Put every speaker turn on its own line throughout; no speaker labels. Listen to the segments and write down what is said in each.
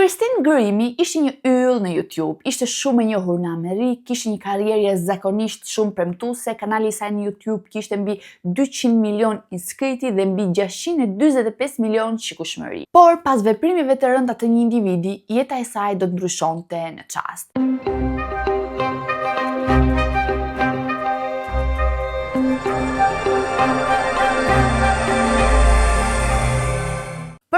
Christine Grimmie ishte një yll në YouTube, ishte shumë e njohur në Amerikë, kishte një karrierë jashtëzakonisht shumë premtuese, kanali i saj në YouTube kishte mbi 200 milion inskriti dhe mbi 645 milion shikueshmëri. Por pas veprimeve të rënda të një individi, jeta e saj do të ndryshonte në çast.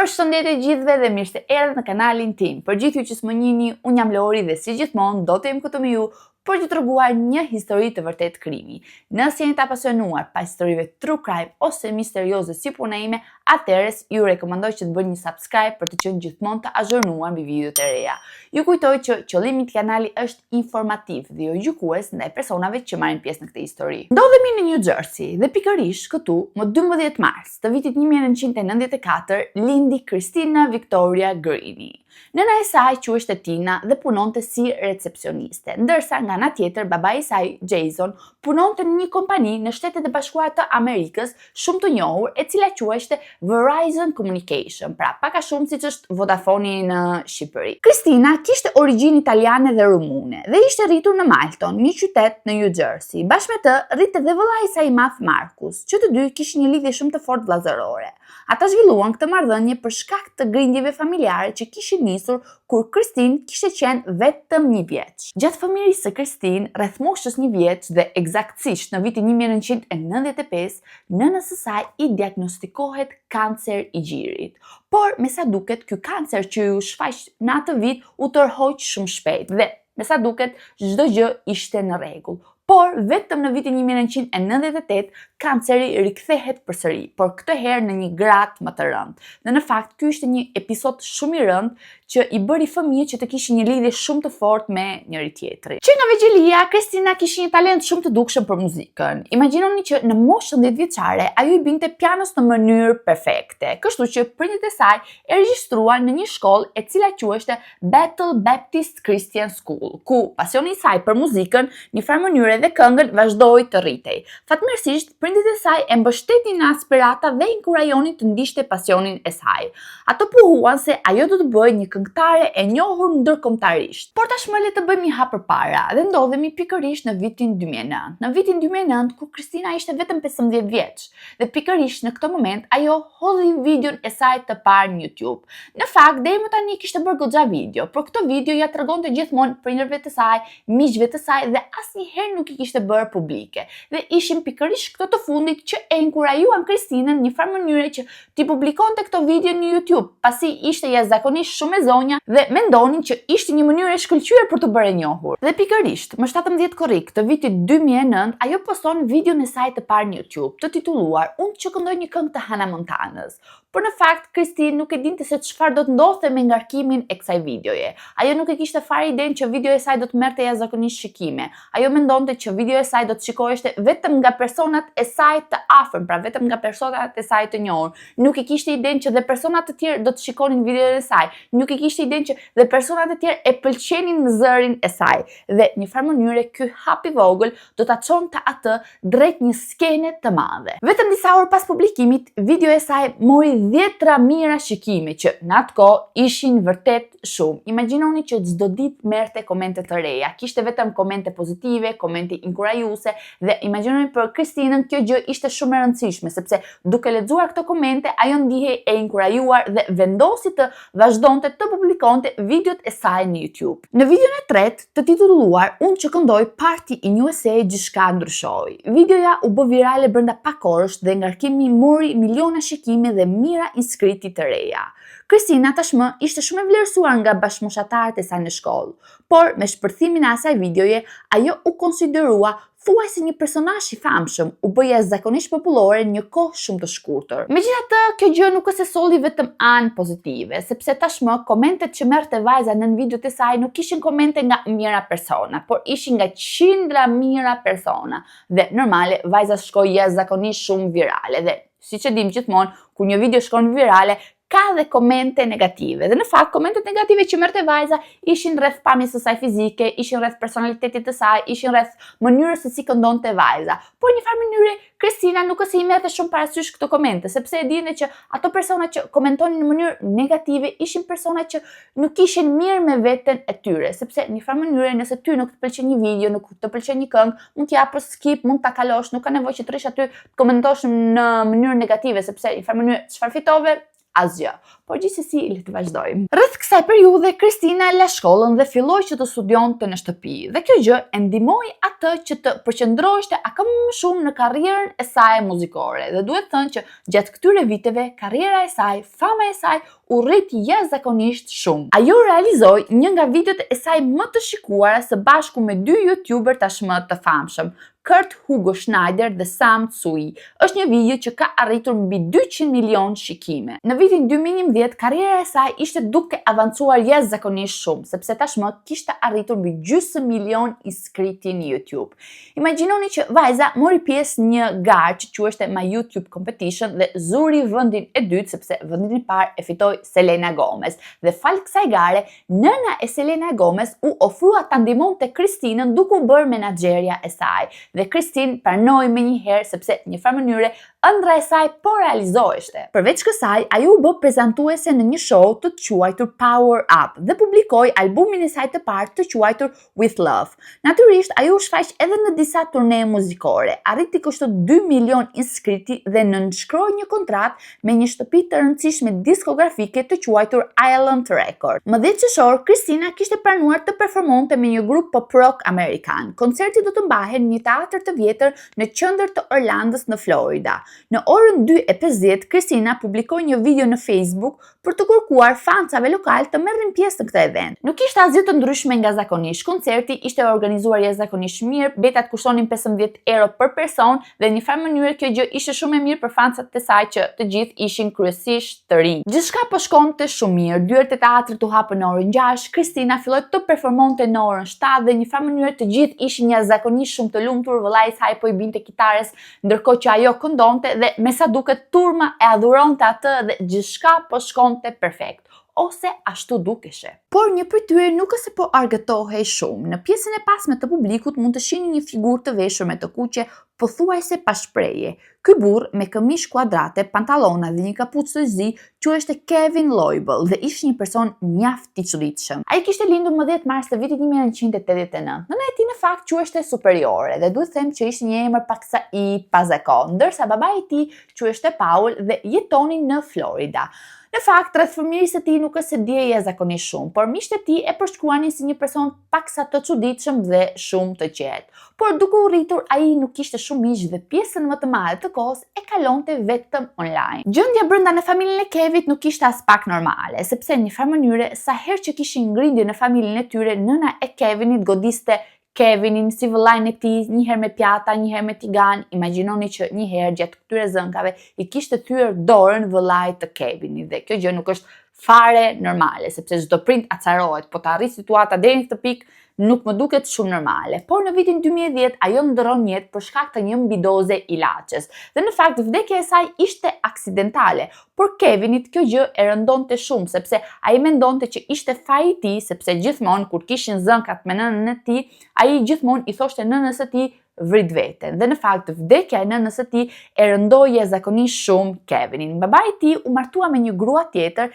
Përshëndetje gjithëve dhe mirë se erdhët në kanalin tim. Për gjithë ju që s'më njihni, unë jam Lori dhe si gjithmonë do të jem këtu me ju për t'ju treguar një histori të vërtet krimi. Nëse jeni të apasionuar pa historive true crime ose misterioze si puna ime, atëherë ju rekomandoj që të bëni një subscribe për të qenë gjithmonë të azhurnuar mbi videot e reja. Ju kujtoj që qëllimi i këtij kanali është informativ dhe jo gjykues ndaj personave që marrin pjesë në këtë histori. Ndodhemi në New Jersey dhe pikërisht këtu, më 12 mars të vitit 1994, lindi Christina Victoria Grimmie. Nëna e saj quhej Tina dhe punonte si recepcioniste, ndërsa nga ana tjetër babai i saj, Jason, punonte në një kompani në Shtetet e Bashkuara të Amerikës shumë të njohur, e cila quhej Verizon Communication, pra pak a shumë siç është Vodafone në Shqipëri. Christina kishte origjinë italiane dhe rumune dhe ishte rritur në Malton, një qytet në New Jersey. Bashkë me të rritte dhe vëllai i saj i madh Marcus, që të dy kishin një lidhje shumë të fortë vëllazërore. Ata zhvilluan këtë marrëdhënie për shkak të grindjeve familjare që kishin nisur kur Christine kishte qenë vetëm 1 vjeç. Gjatë fëmijërisë së Christine, rreth moshës 1 vjeç dhe eksaktësisht në vitin 1995, nënës së saj i diagnostikohet kancer i gjirit. Por me sa duket, ky kancer që u shfaq në atë vit u tërhoq shumë shpejt dhe me sa duket çdo gjë ishte në rregull. Por vetëm në vitin 1998 kanceri rikthehet përsëri, por këtë herë në një gradë më të rëndë. Dhe në fakt ky ishte një episod shumë i rëndë që i bëri fëmijët që të kishin një lidhje shumë të fortë me njëri tjetrin. Që nga vegjelia, Christina kishte një talent shumë të dukshëm për muzikën. Imagjinoni që në moshën 10 vjeçare ajo i binte pianos në mënyrë perfekte, kështu që prindërit e saj e regjistruan në një shkollë e cila quhej Bethel Baptist Christian School, ku pasioni i saj për muzikën në farë mënyre dhe këngën vazhdoi të rritej. Fatmirësisht, prindërit e saj e mbështetin në aspirata dhe inkurajonin të ndiqte pasionin e saj. Ato pohuan se ajo do të bëjë një këngëtare e njohur ndërkombëtarisht. Por tashmë le të bëjmë një hap përpara dhe ndodhemi pikërisht në vitin 2009. Në vitin 2009, kur Christina ishte vetëm 15 vjeç, dhe pikërisht në këtë moment ajo hodhi videon e saj të parë në YouTube. Në fakt, deri më tani kishte bërë goxha video, por këtë video ja tregonte gjithmonë prindërve të saj, miqve të saj dhe asnjëherë nuk i kishte bërë publike. Dhe ishin pikërisht këto të fundit që e inkurajuan Christinën në një farë mënyre që ti publikonte këto video në YouTube, pasi ishte jashtëzakonisht shumë e zonja dhe mendonin që ishte një mënyrë e shkëlqyer për të bërë e njohur. Dhe pikërisht, më 17 korrik të vitit 2009, ajo poston videon e saj të parë në YouTube, të titulluar Unë që këndoj një këngë të Hannah Montanës. Por në fakt, Christine nuk e dinte se çfarë do të ndodhte me ngarkimin e kësaj videoje. Ajo nuk e kishte fare idenë që videoja e saj do të merrte jashtëzakonisht shikime. Ajo mendonte që videoja e saj do të shikohej vetëm nga personat e saj të afërm, pra vetëm nga personat e saj të njohur. Nuk e kishte idenë që dhe personat të tjerë do të shikonin videon e saj. Nuk e kishte idenë që dhe personat e tjerë e pëlqenin zërin e saj. Dhe në një farë mënyre ky hap i vogël do ta çonte atë drejt një skene të madhe. Vetëm disa orë pas publikimit, videoja e saj mori 10 mijëra shikime që në atë kohë ishin vërtet shumë. Imagjinoni që çdo ditë merrte komente të reja. Kishte vetëm komente pozitive, komente inkurajuese dhe imagjinoni për Christinën kjo gjë ishte shumë e rëndësishme sepse duke lexuar këto komente ajo ndihej e inkurajuar dhe vendosi të vazhdonte të publikonte videot e saj në YouTube. Në videon e tretë të titulluar Unë që këndoj Party in USA gjithçka ndryshoi. Videoja u bë virale brenda pak orësh dhe ngarkimi mori miliona shikime dhe mijëra inskriti të reja. Christina tashmë ishte shumë e vlerësuar nga bashkëmoshatarët e saj në shkollë, por me shpërthimin e asaj videoje, ajo u konsiderua thuajse një personazh i famshëm, u bë jashtëzakonisht popullore në një kohë shumë të shkurtër. Megjithatë, kjo gjë nuk e solli vetëm anë pozitive, sepse tashmë komentet që merrte vajza në videot e saj nuk ishin komente nga mijëra persona, por ishin nga qindra mijëra persona. Dhe normale, vajza shkoi jashtëzakonisht shumë virale dhe siç e dim gjithmonë, kur një video shkon virale, ka dhe komente negative. Dhe në fakt, komentet negative që merrte vajza ishin rreth pamjes së saj fizike, ishin rreth personalitetit të saj, ishin rreth mënyrës se si këndonte vajza. Por në një farë mënyre Kristina nuk i merrte shumë parasysh këto komente, sepse e dinte që ato persona që komentonin në mënyrë negative ishin persona që nuk ishin mirë me veten e tyre, sepse në një farë mënyre nëse ty nuk të pëlqen një video, nuk të pëlqen një këngë, mund t'ja hapësh skip, mund ta kalosh, nuk ka nevojë që të rish aty të komentosh në mënyrë negative, sepse në farë mënyrë çfarë fitove? Asgjë. Por gjithsesi, le të vazhdojmë. Rreth kësaj periudhe, Kristina la shkollën dhe filloi që të studionte në shtëpi. Dhe kjo gjë e ndihmoi atë që të përqendrohej akoma më shumë në karrierën e saj muzikore. Dhe duhet thënë që gjatë këtyre viteve, karriera e saj, fama e saj u rriti jashtëzakonisht shumë. Ajo realizoi një nga videot e saj më të shikuara së bashku me dy youtuber tashmë të famshëm, Kurt Hugo Schneider dhe Sam Tsui. Është një video që ka arritur mbi 200 milion shikime. Në vitin 2011, karriera e saj ishte duke avancuar jashtëzakonisht shumë, sepse tashmë kishte arritur mbi gjysmë milion inskriti në YouTube. Imagjinoni që vajza mori pjesë një garë që quhej My YouTube Competition dhe zuri vendin e dytë, sepse vendin e parë e fitoi Selena Gomez. Dhe fal kësaj gare, nëna e Selena Gomez u ofrua ta ndihmonte Kristinën duke u bërë menaxherja e saj. Dhe Kristin pranoi menjëherë sepse në një farë mënyre ëndra e saj po realizoheshte. Përveç kësaj, ajo u bë prezantuese në një show të quajtur Power Up dhe publikoi albumin e saj të parë të quajtur With Love. Natyrisht, ajo u shfaq edhe në disa turne muzikore. Arriti kushto 2 milion inskriti dhe nënshkroi një kontratë me një shtëpi të rëndësishme diskografike të quajtur Island Records. Më 10 qershor, Kristina kishte planuar të performonte me një grup pop rock amerikan. Koncerti do të mbahet në një teatër të vjetër në qendër të Orlandos në Florida. Në orën 2:50, Kristina publikoi një video në Facebook për të kërkuar fansave lokal të merrin pjesë në këtë event. Nuk ishte asgjë të ndryshme nga zakonisht. Koncerti ishte organizuar jashtëzakonisht mirë, biletat kushtonin 15 euro për person dhe në një farë mënyrë kjo gjë ishte shumë e mirë për fansat e saj që të gjithë ishin kryesisht të rinj. Gjithçka po shkonte shumë mirë. Dyert e teatrit u hapën në orën 6, Kristina filloi të performonte në orën 7 dhe në një farë mënyrë të gjithë ishin jashtëzakonisht shumë të lumtur. Vëllai i saj po i binte kitares ndërkohë që ajo këndonte dhe me sa duket turma e adhuronte atë dhe gjithçka po shkonte perfekt. Ose ashtu dukeshe. Por një prej tyre nuk është se po argëtohej shumë. Në pjesën e pasme të publikut mund të shihni një figurë të veshur me të kuqe, pothuajse pa shprehje. Ky burr me këmishë kuadrate, pantallona dhe një kapucë të zi, quhej Kevin Loibl dhe ishte një person mjaft i çuditshëm. Ai kishte lindur më 10 mars të vitit 1989. Nëna e tij në fakt quhej Superiore dhe duhet të them që ishte një emër paksa i pazakon, ndërsa babai i tij quhej Paul dhe jetonin në Florida. Në fakt, rreth fëmijës së tij nuk është se dije jashtëzakonisht shumë, por miqtë e tij e përshkruanin si një person paksa të çuditshëm dhe shumë të qetë. Por duke u rritur, ai nuk kishte shumë miq dhe pjesën më të madhe të kohës e kalonte vetëm online. Gjendja brenda në familjen e Kevit nuk ishte as pak normale, sepse në një farë mënyre, sa herë që kishin ngritje në familjen e tyre, nëna e Kevinit godiste Kevinin si vëllain e tij, një herë me pjata, një herë me tigan. Imagjinoni që një herë gjatë këtyre zënkave i kishte thyer dorën vëllait të Kevinit dhe kjo gjë nuk është fare normale, sepse çdo prind acarohet, po të arrijë situata deri në këtë pikë nuk më duket shumë normale. Por në vitin 2010 ajo ndron jetë për shkak të një mbidoze ilaçes. Dhe në fakt vdekja e saj ishte aksidentale, por Kevinit kjo gjë e rëndonte shumë sepse ai mendonte që ishte faji i tij, sepse gjithmonë kur kishin zënkat me nënën e tij, ai gjithmonë i thoshte nënës së tij vrit veten. Dhe në fakt vdekja e nënës së tij e rëndoi jashtëzakonisht shumë Kevinin. Babai i tij u martua me një grua tjetër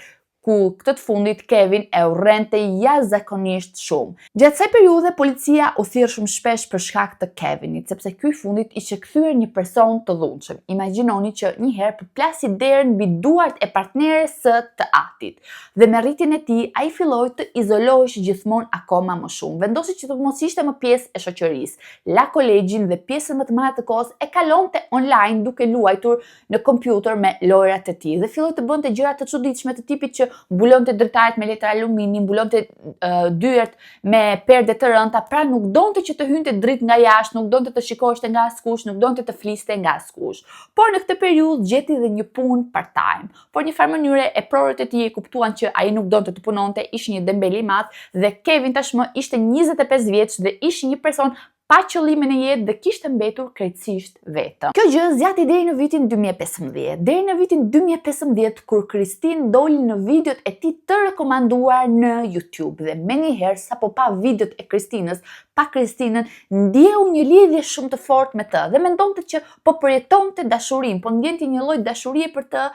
ku këtë të fundit Kevin e urrente jashtëzakonisht shumë. Gjatë kësaj periudhe policia u thirr shumë shpesh për shkak të Kevinit, sepse ky i fundit ishte kthyer një person të dhunshëm. Imagjinoni që një herë përplasi derën mbi duart e partneres së të atit. Dhe me rritjen e tij, ai filloi të izolohej gjithmonë akoma më shumë. Vendosi që të mos ishte më pjesë e shoqërisë. La kolegjin dhe pjesën më të madhe të kohës e kalonte online duke luajtur në kompjuter me lojrat e tij dhe filloi të bënte gjëra të çuditshme të tipit që mbulonte dritaret me letër alumini, mbulonte dyert me perde të rënda, pra nuk donte që të hynte dritë nga jashtë, nuk donte të shikoheshte nga askush, nuk donte të fliste nga askush. Por në këtë periudhë gjeti dhe një punë part-time. Por në një farë mënyre e prorët e tij e kuptuan që ai nuk donte të punonte, ishte një dembel i madh dhe Kevin tashmë ishte 25 vjeç dhe ishte një person pa qëllime në jetë dhe kishte mbetur krejtësisht vetëm. Kjo gjë zgjati deri në vitin 2015. Deri në vitin 2015 kur Christine doli në videot e tij të rekomanduar në YouTube dhe menjëherë sapo pa videot e Kristinës, pa Kristinën, ndjeu një lidhje shumë të fortë me të dhe mendonte që po përjetonte dashurinë, po ndjente një lloj dashurie për të,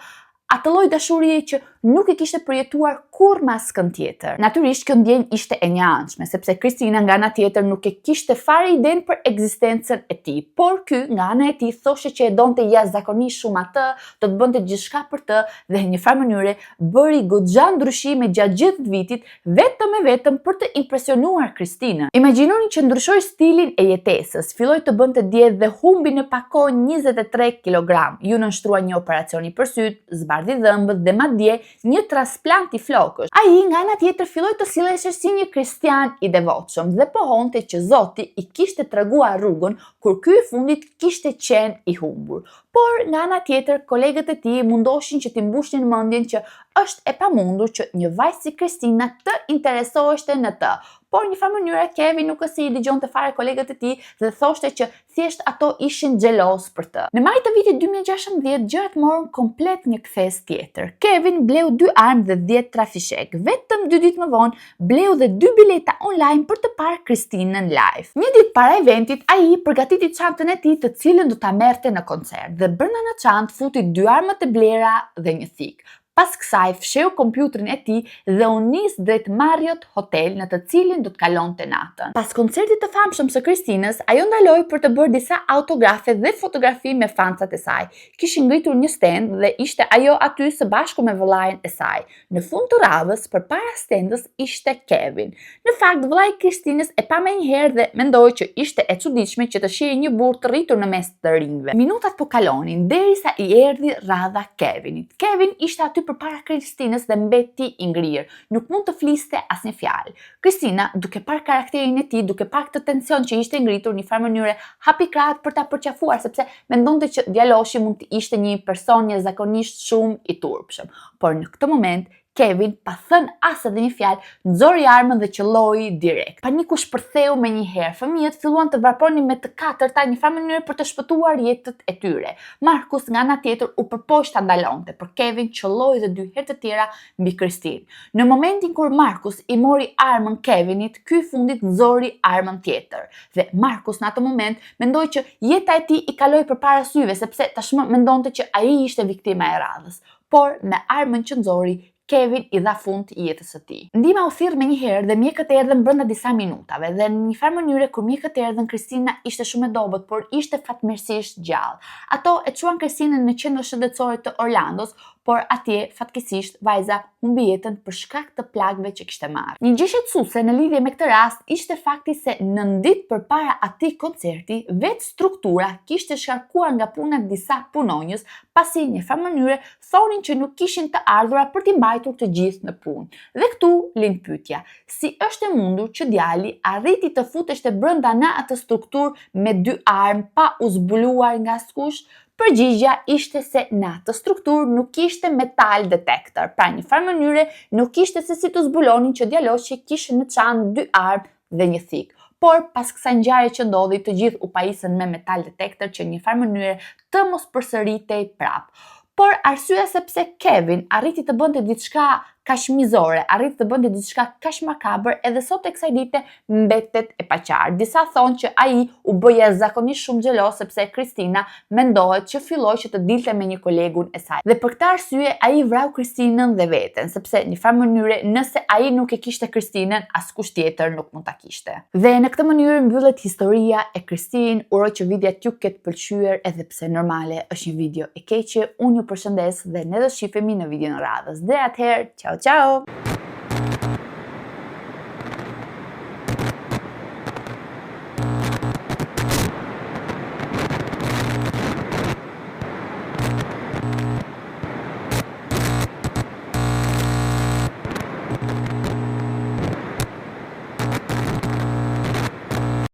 atë lloj dashurie që nuk e kishte përjetuar kur me askën tjetër. Natyrisht kjo ndjenjë ishte e njëanshme, sepse Kristina nga ana tjetër nuk e kishte fare iden për ekzistencën e tij, por ky nga ana e tij thoshte që e donte jashtëzakonisht shumë atë, do të bënte gjithçka për të dhe në një farë mënyre bëri goxha ndryshime gjatë gjithë vitit vetëm për të impresionuar Kristinën. Imagjinoni që ndryshoi stilin e jetesës, filloi të bënte dietë dhe humbi në pak kohë 23 kg. Ju nënshtrua një operacion i përsyt, zbardhi dhëmbët dhe madje një transplant i flokësh. Ai nga ana tjetër filloi të silleshte si një kristian i devotshëm dhe pohonte që Zoti i kishte treguar rrugën kur ky i fundit kishte qenë i humbur. Por nga ana tjetër kolegët e tij mundoshin që t'i mbushnin mendjen që është e pamundur që një vajzë si Kristina të interesoheshte në të. Por në një farë mënyrë Kevin nuk i dëgjonte fare kolegët e tij dhe thoshte që thjesht ato ishin xheloz për të. Në maj të vitit 2016 gjërat morën komplet një kthes tjetër. Kevin bleu 2 armë dhe 10 trafishek. Vetëm 2 ditë më vonë bleu dhe 2 bileta online për të parë Kristinën live. Një ditë para eventit ai përgatiti çantën e tij, të cilën do ta merrte në koncert, dhe brenda në çantë futi 2 armët e blera dhe një thik. Pas kësaj fsheu kompjuterin e tij dhe u nis drejt Marriott Hotel në të cilin do të kalonte natën. Pas koncertit të famshëm së Kristinës, ajo ndaloi për të bërë disa autografe dhe fotografi me fancat e saj. Kishin ngritur një stend dhe ishte ajo aty së bashku me vëllain e saj. Në fund të radhës, përpara stendës ishte Kevin. Në fakt, vëllai i Kristinës e pa menjëherë dhe mendoi që ishte e çuditshme që të shihej një burr të rritur në mes të rinjve. Minutat po kalonin derisa i erdhi radha Kevinit. Kevin ishte aty përpara Kristinës dhe mbeti i ngrirë, nuk mund të fliste asnjë fjalë. Kristina, duke parë karakterin e tij, duke parë këtë tension që ishte ngritur, në farë mënyre hapi krahët për ta përqafuar, sepse mendonte që djaloshi mund të ishte një person jashtëzakonisht shumë i turpshëm. Por në këtë moment Kevin, pa thënë as edhe një fjalë, nxori armën dhe qëlloi direkt. Paniku shpërtheu menjëherë. Fëmijët filluan të varronin me të katërta në një farë mënyrë për të shpëtuar jetët e tyre. Markus nga ana tjetër u përpoq ta ndalonte, por Kevin qëlloi edhe 2 herë të tjera mbi Kristinë. Në momentin kur Markus i mori armën Kevinit, ky i fundit nxori armën tjetër. Dhe Markus në atë moment mendoi që jeta e tij i kaloi përpara syve, sepse tashmë mendonte që ai ishte viktima e radhës. Por me armën që nxori, Kevin i dha fund jetës së tij. Ndihma u thirr menjëherë dhe mjekët erdhën brenda disa minutave dhe në një farë mënyre kur mjekët erdhën, Kristina ishte shumë e dobët, por ishte fatmirësisht gjallë. Ato e çuan Kristinën në qendrën shëndetësore të Orlandos, por atje fatkeqësisht vajza humbi jetën për shkak të plagëve që kishte marrë. Një gjë shqetësuese në lidhje me këtë rast ishte fakti se në ditë përpara atij koncerti, vetë struktura kishte shkarkuar nga puna disa punonjës, pasi në një farë mënyre thonin që nuk kishin të ardhura për t'i mbajtur të gjithë në punë. Dhe këtu lind pyetja: si është e mundur që djali arriti të futeshte brenda në atë strukturë me 2 armë pa u zbuluar nga askush? Përgjigja ishte se në atë strukturë nuk kishte metal detektor, pra në një farë mënyre nuk kishte se si të zbulonin që djaloshi kishte në çantë 2 armë dhe një thik. Por pas kësaj ngjarje që ndodhi, të gjithë u pajisën me metal detektor që në një farë mënyre të mos përsëritej prap. Por arsyeja sepse Kevin arriti të bënte diçka kaq mizore, arriti të bënte diçka kaq makabër, edhe sot e kësaj dite mbetet e paqartë. Disa thonë që ai u bë jashtëzakonisht shumë xheloz sepse Kristina mendohet që filloi që të dilte me një kolegun e saj. Dhe për këtë arsye ai vrau Kristinën dhe veten, sepse në farë mënyre nëse ai nuk e kishte Kristinën, askush tjetër nuk mund ta kishte. Dhe në këtë mënyrë mbyllet historia e Kristinës. Uroj që videot t'ju ketë pëlqyer, edhe pse normale është një video e keqe. Unë ju përshëndes dhe ne do shihemi në videon e radhës. Deri atëherë, ciao ciao!